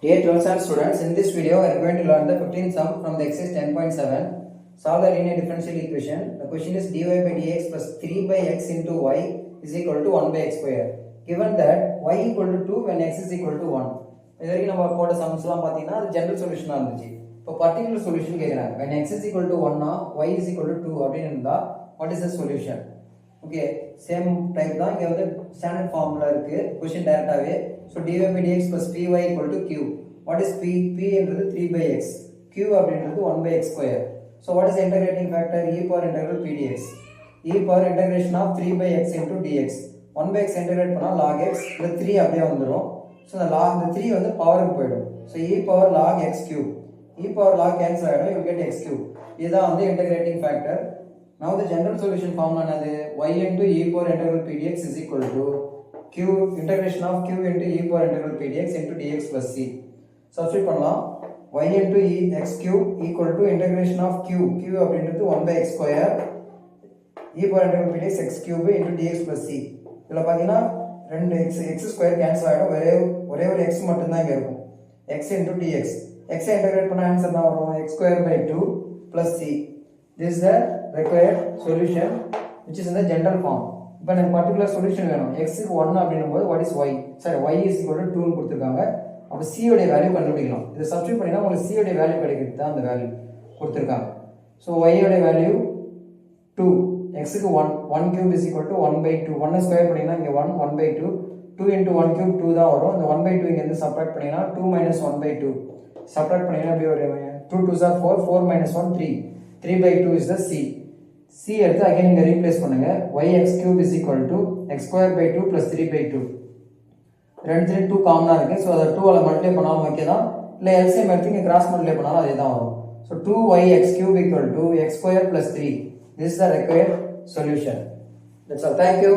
Dear 12th standard students, in this video we are going to learn the 15th sum from the exercise 10.7. Solve the linear differential equation. The question is dy by dx plus 3 by x into y is equal to 1 by x square. Given that y equal to 2 when x is equal to 1. இது வரைக்கும் நம்ம போட்ட சம்ஸ்லாம் பார்த்தீங்கன்னா அது general சொல்யூஷனாக இருந்துச்சு. இப்போ particular solution கேட்குறாங்க. when x is equal to 1 y is equal to 2 அப்படின்னு இருந்தால் what is the solution? Okay, same type தான் இங்கே வந்து ஸ்டாண்டர்ட் ஃபார்முலா இருக்கு. கொஸ்டின் டைரக்டாவே. So dy by dx plus py equal to q. What is p? p என்றது 3 by x, q அப்படின்றது 1 by x square. So what is integrating factor? e power integral p dx. e power integration of 3 by x into dx. 1 by x integrate பண்ணால் log x, இந்த 3 அப்படியே வந்துடும். So இந்த 3 வந்து பவருக்கு போயிடும். So e power log x cube. e power log cancel ஆகிடும், you get x cube. இதுதான் வந்து integrating factor. Now the general solution formula என்னது? y into e power integral p dx is equal to q integration of q into e power integral p dx into dx plus c. Substitute பண்ணலாம். y into e x cube equal to integration of q அப்படின்றது 1 by x square e power integral p dx x cube into dx plus c. இதில் பார்த்தீங்கன்னா ரெண்டு x square cancel ஆகிடும், ஒரே ஒரு x மட்டும் தான் இங்கே இருக்கும். x into dx. x integrate பண்ண ஆன்சர் தான் வரும் x square by 2 plus c. This is the required solution which is in the general form. இப்போ எனக்கு பர்டிகுலர் சொல்யூஷன் வேணும். x க்கு 1 அப்படின்னும் போது what is y? சரி, y is equal to 2 ன்னு கொடுத்துருக்காங்க. அப்போ c உடைய வேல்யூ கண்டுபிடிக்கலாம். இதை சப்ஸ்டிட்யூட் பண்ணினா உங்களுக்கு c உடைய வேல்யூ கிடைக்கிறது தான் அந்த வேல்யூ கொடுத்துருக்காங்க. ஸோ y உடைய வேல்யூ 2, x க்கு 1 cube is equal to 1 by 2. 1 square பண்ணிங்கன்னா இங்கே 1 by 2, 2 into 1 cube 2 தான் வரும். இந்த 1 by 2 இங்கேருந்து சப்ராக்ட் பண்ணிங்கன்னா 2 minus 1 by 2 சப்ராக்ட் பண்ணிங்கன்னா எப்படி ஒரு 2 2s are 4, 4 minus 1 3, 3 by 2 is the c. c எடுத்து again இங்க ரீப்ளேஸ் பண்ணுங்க. yx cube is equal to x square by 2 plus 3 by 2. ரெண்டு 2 காமனா இருக்கு. ஸோ அதை 2 ஆல் மல்டிப்ளை பண்ணாலும் ஓகே தான், இல்லை எல்சிஎம் எடுத்து இங்கே கிராஸ் மல்டிப்ளை பண்ணாலும் அதே தான் வரும். So 2yx cube equal to x square plus 3. This is the required solution. That's all. Thank you.